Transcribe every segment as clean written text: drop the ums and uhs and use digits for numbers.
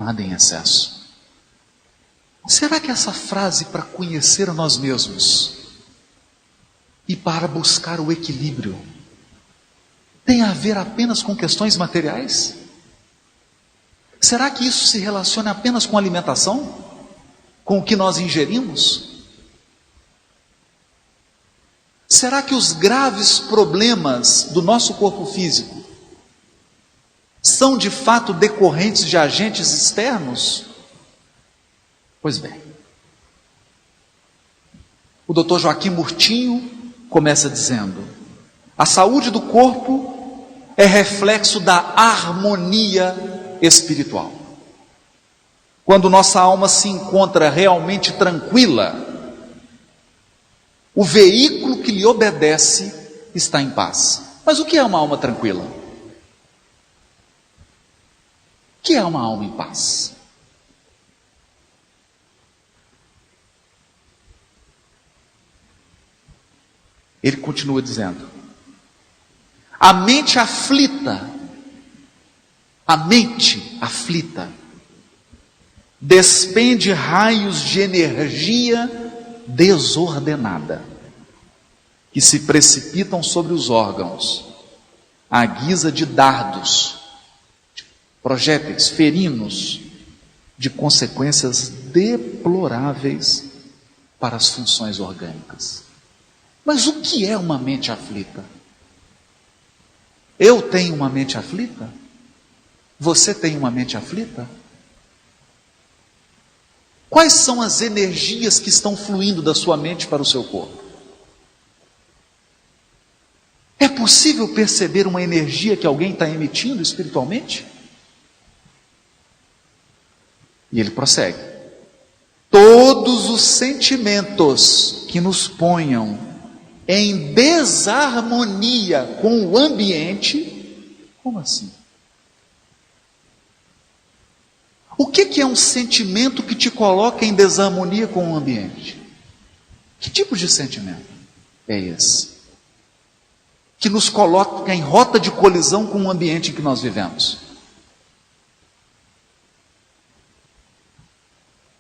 nada em excesso. Será que essa frase para conhecer a nós mesmos e para buscar o equilíbrio tem a ver apenas com questões materiais? Será que isso se relaciona apenas com alimentação? Com o que nós ingerimos? Será que os graves problemas do nosso corpo físico são de fato decorrentes de agentes externos? Pois bem, o Dr. Joaquim Murtinho começa dizendo: a saúde do corpo é reflexo da harmonia espiritual. Quando nossa alma se encontra realmente tranquila, o veículo que lhe obedece está em paz. Mas o que é uma alma tranquila? O que é uma alma em paz? Ele continua dizendo: a mente aflita despende raios de energia desordenada que se precipitam sobre os órgãos à guisa de dardos, de projéteis ferinos, de consequências deploráveis para as funções orgânicas. Mas o que é uma mente aflita? Eu tenho uma mente aflita? Você tem uma mente aflita? Quais são as energias que estão fluindo da sua mente para o seu corpo? É possível perceber uma energia que alguém está emitindo espiritualmente? E ele prossegue: todos os sentimentos que nos ponham em desarmonia com o ambiente. Como assim? O que é um sentimento que te coloca em desarmonia com o ambiente? Que tipo de sentimento é esse? Que nos coloca em rota de colisão com o ambiente em que nós vivemos.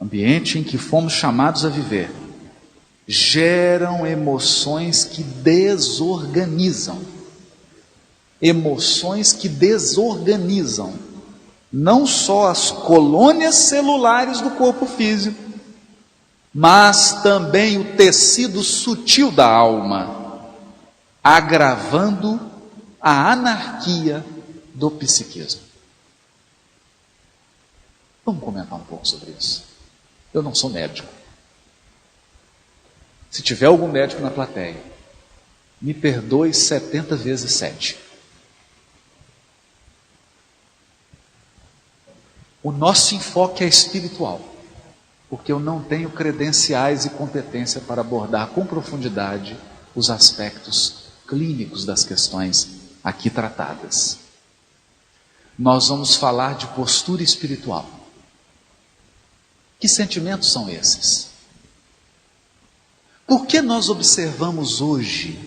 Ambiente em que fomos chamados a viver geram emoções que desorganizam. Emoções que desorganizam não só as colônias celulares do corpo físico, mas também o tecido sutil da alma, agravando a anarquia do psiquismo. Vamos comentar um pouco sobre isso. Eu não sou médico. Se tiver algum médico na plateia, me perdoe 70 vezes 7. O nosso enfoque é espiritual, porque eu não tenho credenciais e competência para abordar com profundidade os aspectos clínicos das questões aqui tratadas. Nós vamos falar de postura espiritual. Que sentimentos são esses? Por que nós observamos hoje,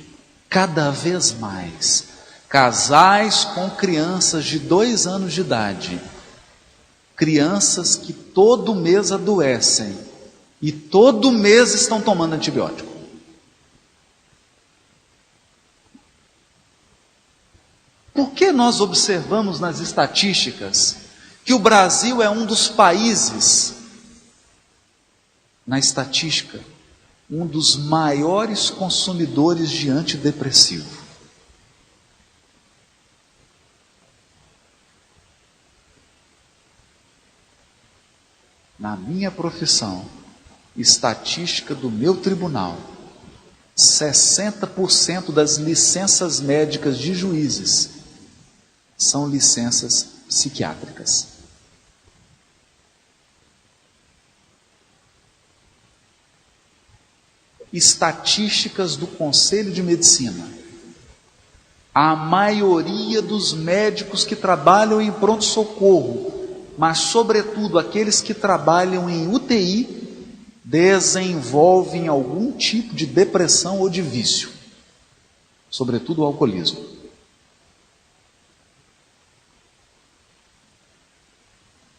cada vez mais, casais com crianças de 2 anos de idade, crianças que todo mês adoecem e todo mês estão tomando antibiótico? Por que nós observamos nas estatísticas que o Brasil é um dos países, na estatística, um dos maiores consumidores de antidepressivo? Na minha profissão, estatística do meu tribunal, 60% das licenças médicas de juízes são licenças psiquiátricas. Estatísticas do Conselho de Medicina. A maioria dos médicos que trabalham em pronto-socorro, mas sobretudo aqueles que trabalham em UTI, desenvolvem algum tipo de depressão ou de vício, sobretudo o alcoolismo.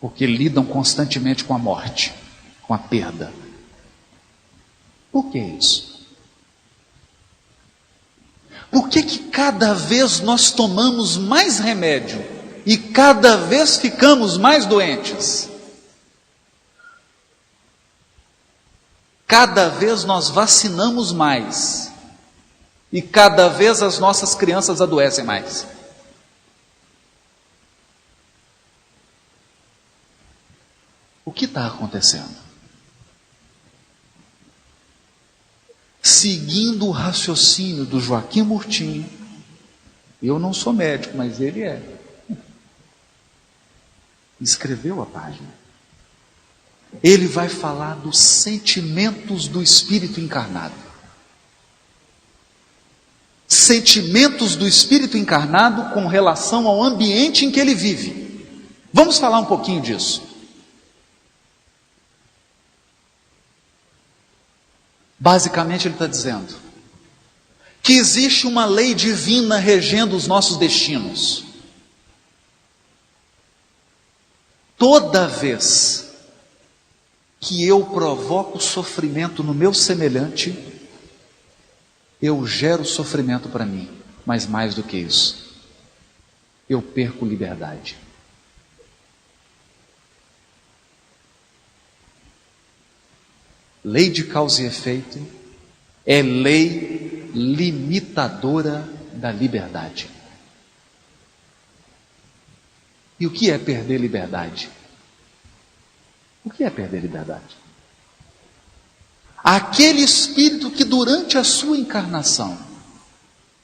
Por porque lidam constantemente com a morte, com a perda. Por que isso? Por que cada vez nós tomamos mais remédio e cada vez ficamos mais doentes? Cada vez nós vacinamos mais e cada vez as nossas crianças adoecem mais. O que está acontecendo? Seguindo o raciocínio do Joaquim Murtinho, eu não sou médico, mas ele é. Escreveu a página. Ele vai falar dos sentimentos do espírito encarnado. Sentimentos do espírito encarnado com relação ao ambiente em que ele vive. Vamos falar um pouquinho disso. Basicamente ele está dizendo que existe uma lei divina regendo os nossos destinos. Toda vez que eu provoco sofrimento no meu semelhante, eu gero sofrimento para mim, mas mais do que isso, eu perco liberdade. Lei de causa e efeito é lei limitadora da liberdade. E o que é perder liberdade? O que é perder liberdade? Aquele espírito que durante a sua encarnação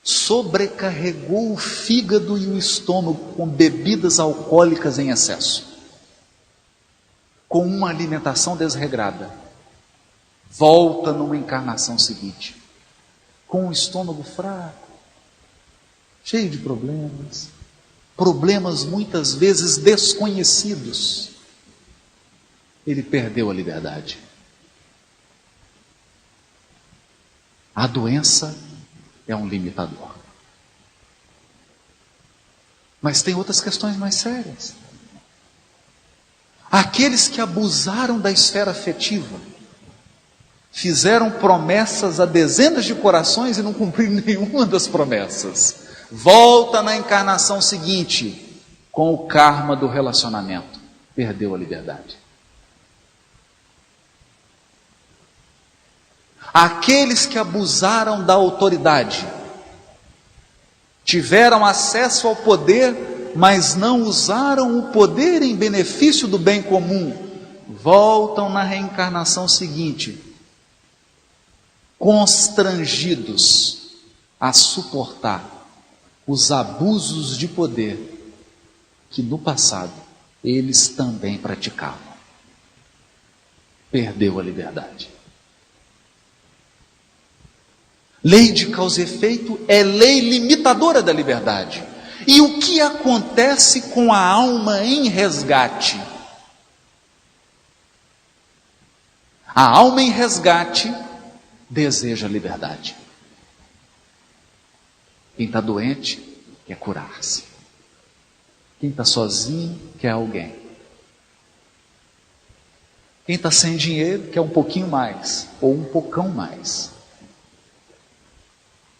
sobrecarregou o fígado e o estômago com bebidas alcoólicas em excesso, com uma alimentação desregrada, volta numa encarnação seguinte, com o estômago fraco, cheio de problemas muitas vezes desconhecidos. Ele perdeu a liberdade. A doença é um limitador. Mas tem outras questões mais sérias. Aqueles que abusaram da esfera afetiva, fizeram promessas a dezenas de corações e não cumpriram nenhuma das promessas, volta na encarnação seguinte com o karma do relacionamento, perdeu a liberdade. Aqueles que abusaram da autoridade, tiveram acesso ao poder, mas não usaram o poder em benefício do bem comum, voltam na reencarnação seguinte constrangidos a suportar os abusos de poder que no passado eles também praticavam. Perdeu a liberdade. Lei de causa e efeito é lei limitadora da liberdade. E o que acontece com a alma em resgate? A alma em resgate deseja liberdade. Quem está doente quer curar-se. Quem está sozinho quer alguém. Quem está sem dinheiro quer um pouquinho mais, ou um pocão mais.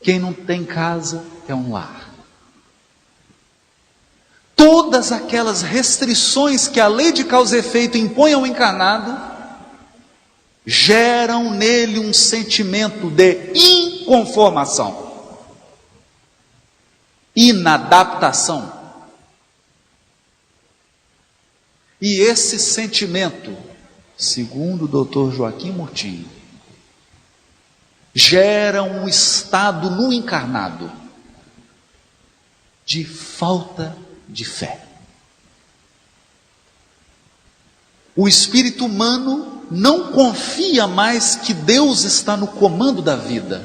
Quem não tem casa quer um lar. Todas aquelas restrições que a lei de causa e efeito impõe ao encarnado geram nele um sentimento de inconformação, inadaptação. E esse sentimento, segundo o Dr. Joaquim Murtinho, gera um estado no encarnado de falta de fé. O espírito humano não confia mais que Deus está no comando da vida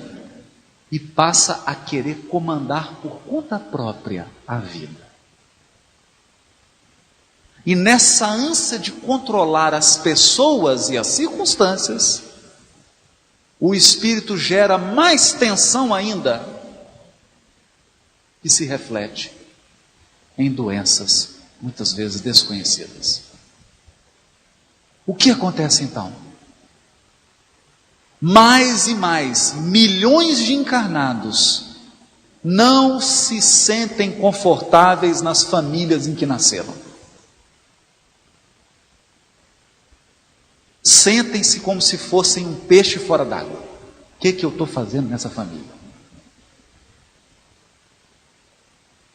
e passa a querer comandar por conta própria a vida. E nessa ânsia de controlar as pessoas e as circunstâncias, o espírito gera mais tensão ainda, que se reflete em doenças muitas vezes desconhecidas. O que acontece então? Mais e mais, milhões de encarnados não se sentem confortáveis nas famílias em que nasceram. Sentem-se como se fossem um peixe fora d'água. O que eu estou fazendo nessa família?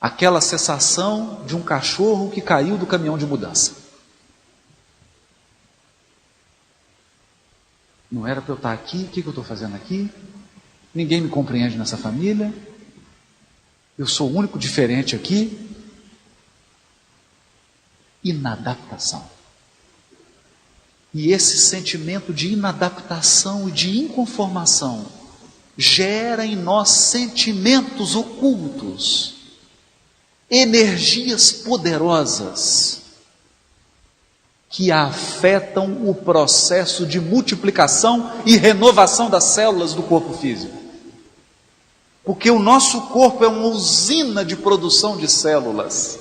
Aquela sensação de um cachorro que caiu do caminhão de mudança. Não era para eu estar aqui, o que eu estou fazendo aqui? Ninguém me compreende nessa família. Eu sou o único diferente aqui. Inadaptação. E esse sentimento de inadaptação e de inconformação gera em nós sentimentos ocultos, energias poderosas que afetam o processo de multiplicação e renovação das células do corpo físico. Porque o nosso corpo é uma usina de produção de células.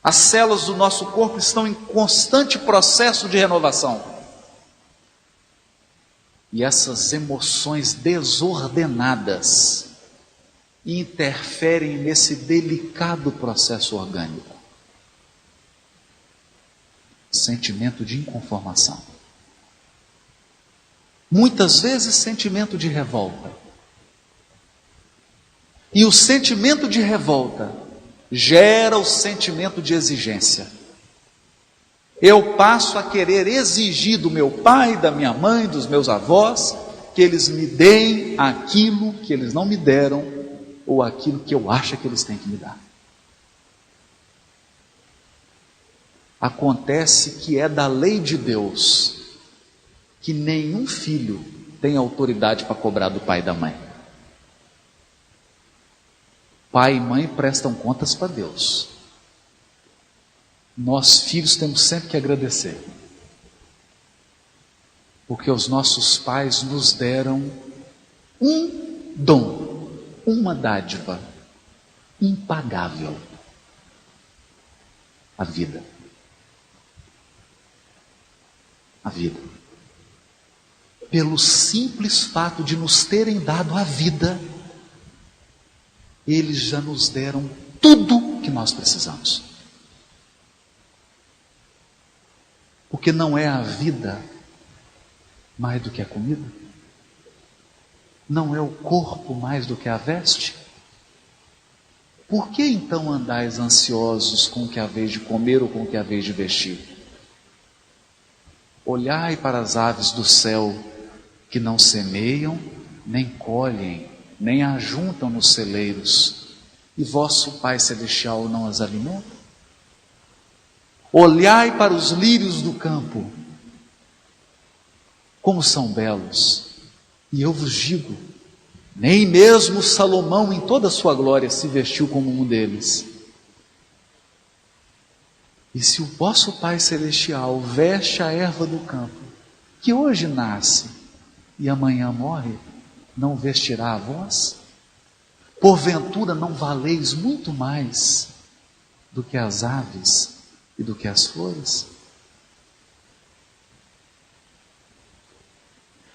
As células do nosso corpo estão em constante processo de renovação. E essas emoções desordenadas interferem nesse delicado processo orgânico. Sentimento de inconformação. Muitas vezes sentimento de revolta. E o sentimento de revolta gera o sentimento de exigência. Eu passo a querer exigir do meu pai, da minha mãe, dos meus avós, que eles me deem aquilo que eles não me deram, ou aquilo que eu acho que eles têm que me dar. Acontece que é da lei de Deus que nenhum filho tem autoridade para cobrar do pai e da mãe. Pai e mãe prestam contas para Deus. Nós, filhos, temos sempre que agradecer. Porque os nossos pais nos deram um dom, uma dádiva impagável: a vida. A vida. Pelo simples fato de nos terem dado a vida, eles já nos deram tudo que nós precisamos. Porque não é a vida mais do que a comida? Não é o corpo mais do que a veste? Por que então andais ansiosos com o que haveis de comer ou com o que haveis de vestir? Olhai para as aves do céu, que não semeiam, nem colhem, nem ajuntam nos celeiros, e vosso Pai Celestial não as alimenta? Olhai para os lírios do campo, como são belos, e eu vos digo, nem mesmo Salomão em toda a sua glória se vestiu como um deles. E se o vosso Pai Celestial veste a erva do campo, que hoje nasce e amanhã morre, não vestirá a vós? Porventura não valeis muito mais do que as aves e do que as flores?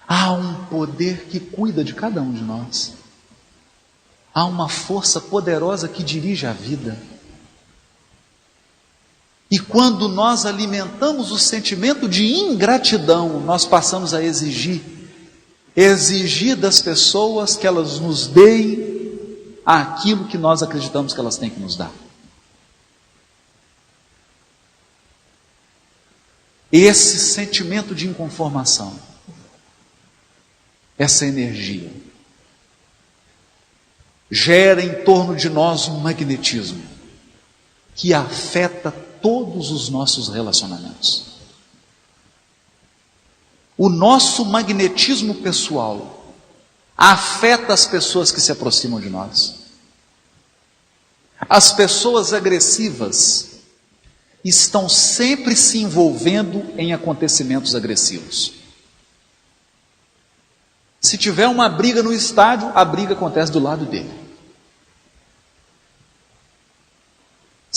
Há um poder que cuida de cada um de nós. Há uma força poderosa que dirige a vida. E quando nós alimentamos o sentimento de ingratidão, nós passamos a exigir das pessoas que elas nos deem aquilo que nós acreditamos que elas têm que nos dar. Esse sentimento de inconformação, essa energia, gera em torno de nós um magnetismo que afeta todos os nossos relacionamentos. O nosso magnetismo pessoal afeta as pessoas que se aproximam de nós. As pessoas agressivas estão sempre se envolvendo em acontecimentos agressivos. Se tiver uma briga no estádio, a briga acontece do lado dele.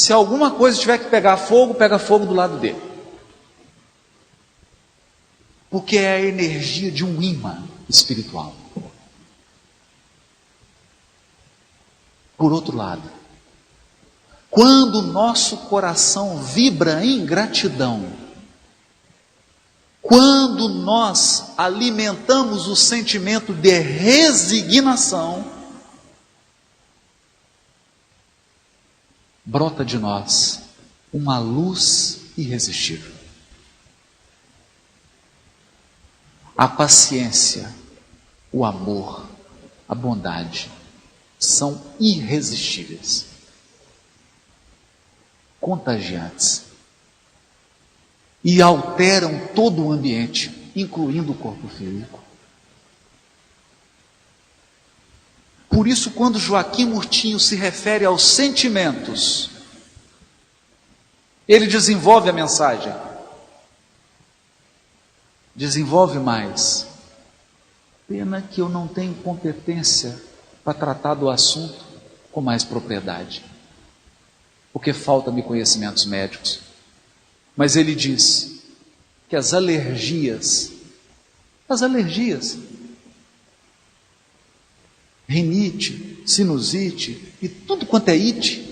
Se alguma coisa tiver que pegar fogo, pega fogo do lado dele. Porque é a energia de um imã espiritual. Por outro lado, quando o nosso coração vibra em gratidão, quando nós alimentamos o sentimento de resignação, brota de nós uma luz irresistível. A paciência, o amor, a bondade são irresistíveis, contagiantes e alteram todo o ambiente, incluindo o corpo físico. Por isso, quando Joaquim Murtinho se refere aos sentimentos, ele desenvolve a mensagem. Desenvolve mais. Pena que eu não tenho competência para tratar do assunto com mais propriedade, porque faltam-me conhecimentos médicos. Mas ele diz que as alergias, rinite, sinusite e tudo quanto é ite,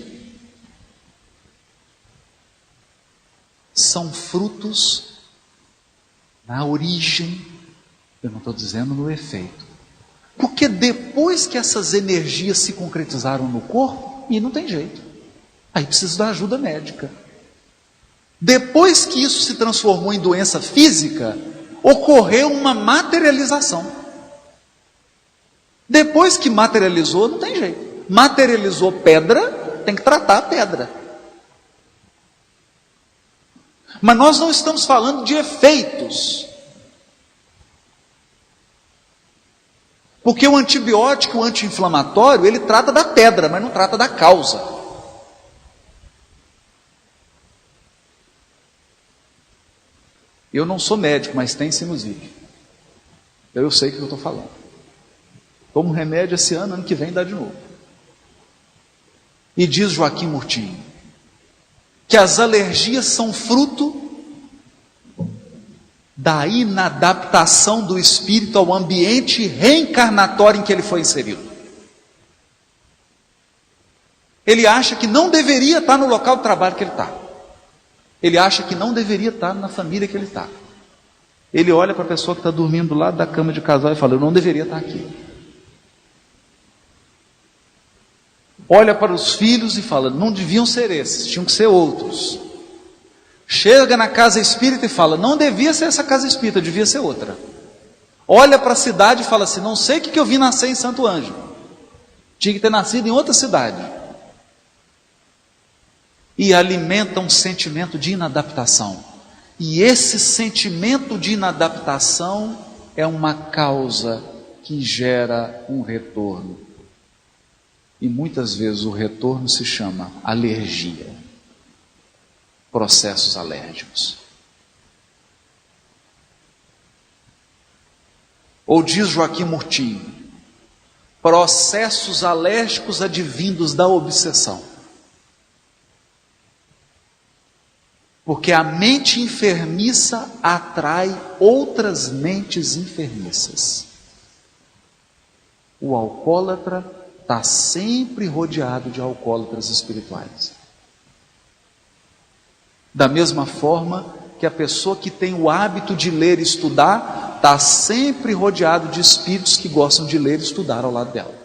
são frutos na origem, eu não estou dizendo no efeito, porque depois que essas energias se concretizaram no corpo, e não tem jeito, aí precisa da ajuda médica. Depois que isso se transformou em doença física, ocorreu uma materialização. Depois que materializou, não tem jeito. Materializou pedra, tem que tratar a pedra. Mas nós não estamos falando de efeitos. Porque o antibiótico, o anti-inflamatório, ele trata da pedra, mas não trata da causa. Eu não sou médico, mas tem sinusite. Eu sei o que eu estou falando. Tomo remédio esse ano, ano que vem dá de novo. E diz Joaquim Murtinho que as alergias são fruto da inadaptação do espírito ao ambiente reencarnatório em que ele foi inserido. Ele acha que não deveria estar no local de trabalho que ele está. Ele acha que não deveria estar na família que ele está. Ele olha para a pessoa que está dormindo do lado da cama de casal e fala: eu não deveria estar aqui. Olha para os filhos e fala: não deviam ser esses, tinham que ser outros. Chega na casa espírita e fala: não devia ser essa casa espírita, devia ser outra. Olha para a cidade e fala assim: não sei o que eu vim nascer em Santo Ângelo, tinha que ter nascido em outra cidade. E alimenta um sentimento de inadaptação. E esse sentimento de inadaptação é uma causa que gera um retorno. E muitas vezes o retorno se chama alergia, processos alérgicos. Ou diz Joaquim Murtinho, processos alérgicos advindos da obsessão. Porque a mente enfermiça atrai outras mentes enfermiças. O alcoólatra está sempre rodeado de alcoólatras espirituais. Da mesma forma que a pessoa que tem o hábito de ler e estudar, está sempre rodeado de espíritos que gostam de ler e estudar ao lado dela.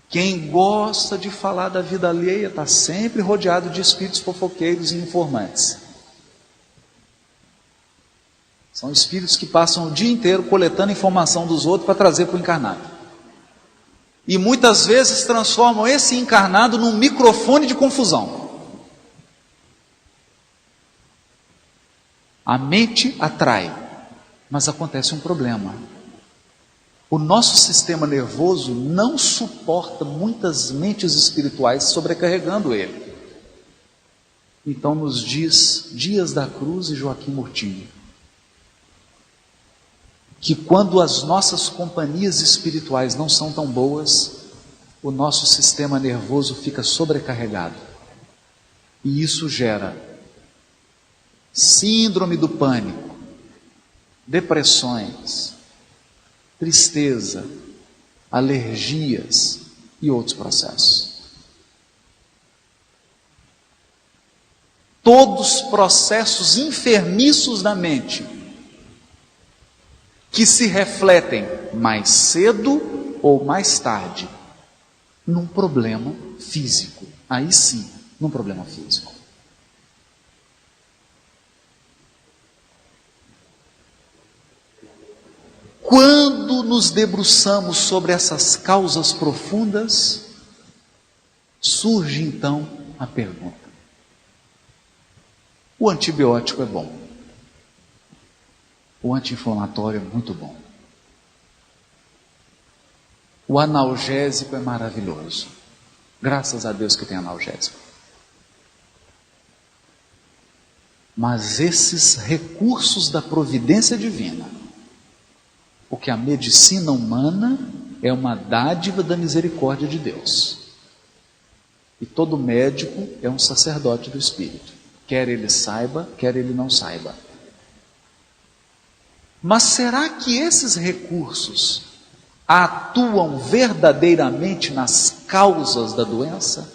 Quem gosta de falar da vida alheia está sempre rodeado de espíritos fofoqueiros e informantes. São espíritos que passam o dia inteiro coletando informação dos outros para trazer para o encarnado. E muitas vezes transformam esse encarnado num microfone de confusão. A mente atrai, mas acontece um problema. O nosso sistema nervoso não suporta muitas mentes espirituais sobrecarregando ele. Então nos diz Dias da Cruz e Joaquim Murtinho: que quando as nossas companhias espirituais não são tão boas, o nosso sistema nervoso fica sobrecarregado. E isso gera síndrome do pânico, depressões, tristeza, alergias e outros processos. Todos processos enfermiços da mente que se refletem mais cedo ou mais tarde num problema físico. Aí sim, num problema físico. Quando nos debruçamos sobre essas causas profundas, surge então a pergunta: o antibiótico é bom, o anti-inflamatório é muito bom, o analgésico é maravilhoso, graças a Deus que tem analgésico. Mas esses recursos da providência divina, porque a medicina humana é uma dádiva da misericórdia de Deus. E todo médico é um sacerdote do Espírito, quer ele saiba, quer ele não saiba. Mas será que esses recursos atuam verdadeiramente nas causas da doença?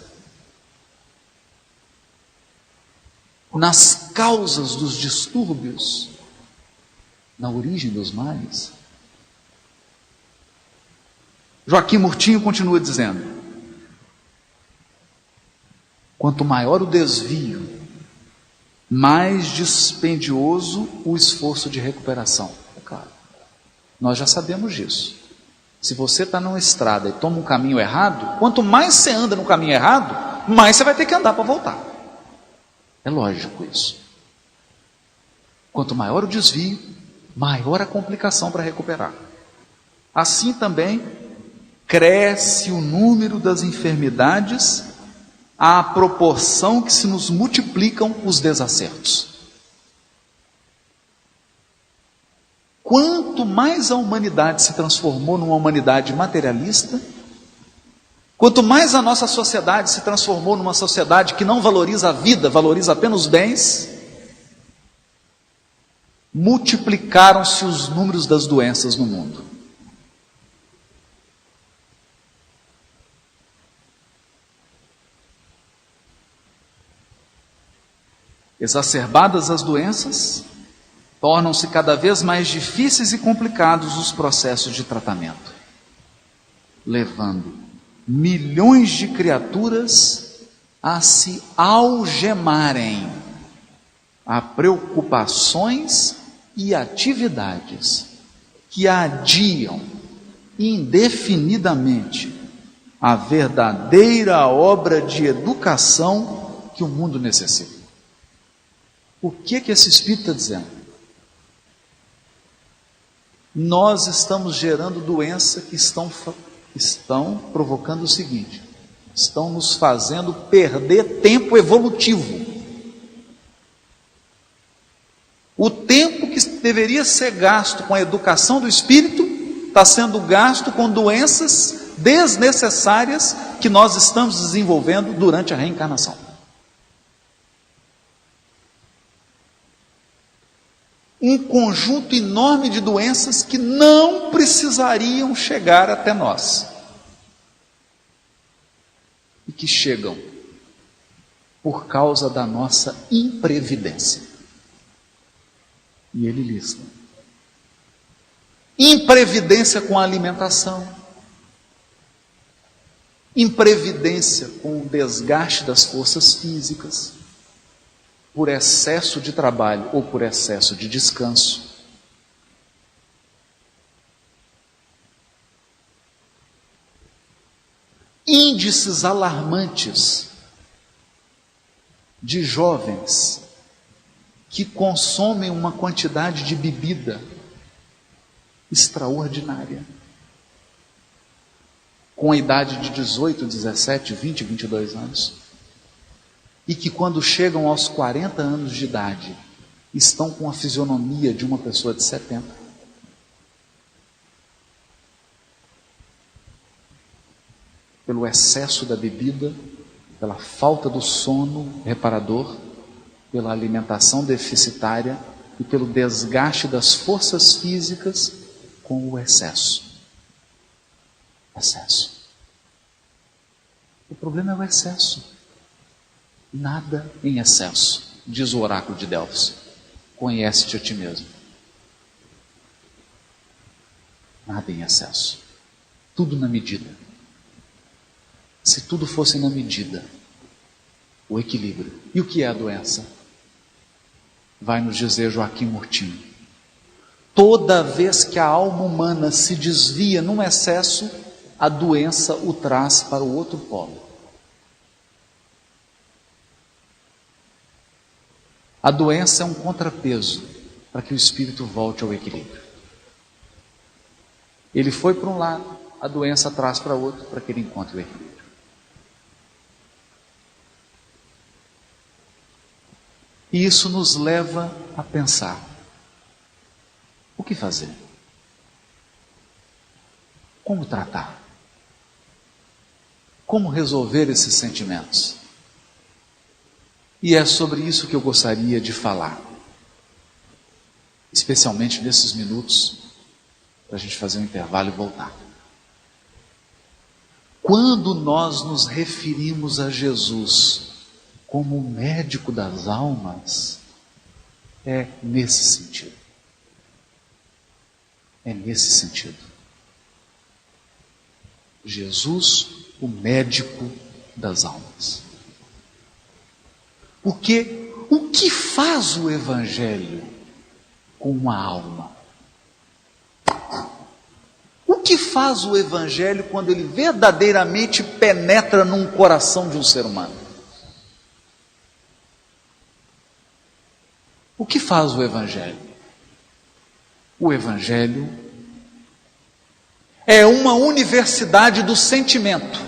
Nas causas dos distúrbios? Na origem dos males? Joaquim Murtinho continua dizendo: quanto maior o desvio, mais dispendioso o esforço de recuperação. É claro, nós já sabemos disso. Se você está numa estrada e toma um caminho errado, quanto mais você anda no caminho errado, mais você vai ter que andar para voltar. É lógico isso. Quanto maior o desvio, maior a complicação para recuperar. Assim também cresce o número das enfermidades à proporção que se nos multiplicam os desacertos. Quanto mais a humanidade se transformou numa humanidade materialista, quanto mais a nossa sociedade se transformou numa sociedade que não valoriza a vida, valoriza apenas os bens, multiplicaram-se os números das doenças no mundo. Exacerbadas as doenças, tornam-se cada vez mais difíceis e complicados os processos de tratamento, levando milhões de criaturas a se algemarem a preocupações e atividades que adiam indefinidamente a verdadeira obra de educação que o mundo necessita. O que esse Espírito está dizendo? Nós estamos gerando doenças que estão provocando o seguinte: estão nos fazendo perder tempo evolutivo. O tempo que deveria ser gasto com a educação do espírito está sendo gasto com doenças desnecessárias que nós estamos desenvolvendo durante a reencarnação. Um conjunto enorme de doenças que não precisariam chegar até nós e que chegam por causa da nossa imprevidência. E ele lista: imprevidência com a alimentação, imprevidência com o desgaste das forças físicas, por excesso de trabalho ou por excesso de descanso. Índices alarmantes de jovens que consomem uma quantidade de bebida extraordinária, com a idade de 18, 17, 20, 22 anos, e que quando chegam aos 40 anos de idade, estão com a fisionomia de uma pessoa de 70. pelo excesso da bebida, pela falta do sono reparador, pela alimentação deficitária e pelo desgaste das forças físicas com o excesso. Excesso. O problema é o excesso. Nada em excesso, diz o oráculo de Delfos. Conhece-te a ti mesmo. Nada em excesso. Tudo na medida. Se tudo fosse na medida, o equilíbrio. E o que é a doença? Vai nos dizer Joaquim Murtinho. Toda vez que a alma humana se desvia num excesso, a doença o traz para o outro polo. A doença é um contrapeso para que o espírito volte ao equilíbrio. Ele foi para um lado, a doença traz para outro para que ele encontre o equilíbrio. E isso nos leva a pensar: o que fazer? Como tratar? Como resolver esses sentimentos? E é sobre isso que eu gostaria de falar, especialmente nesses minutos, para a gente fazer um intervalo e voltar. Quando nós nos referimos a Jesus como o médico das almas, é nesse sentido. É nesse sentido. Jesus, o médico das almas. Porque o que faz o Evangelho com uma alma? O que faz o Evangelho quando ele verdadeiramente penetra num coração de um ser humano? O que faz o Evangelho? O Evangelho é uma universidade do sentimento.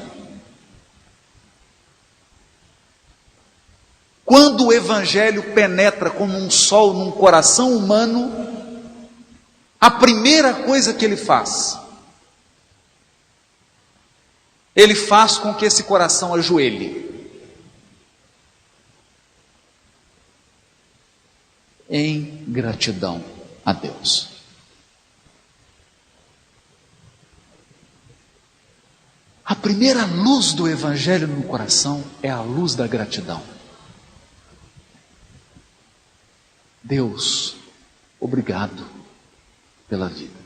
Quando o Evangelho penetra como um sol num coração humano, a primeira coisa que ele faz com que esse coração ajoelhe. Em gratidão a Deus. A primeira luz do Evangelho no coração é a luz da gratidão. Deus, obrigado pela vida.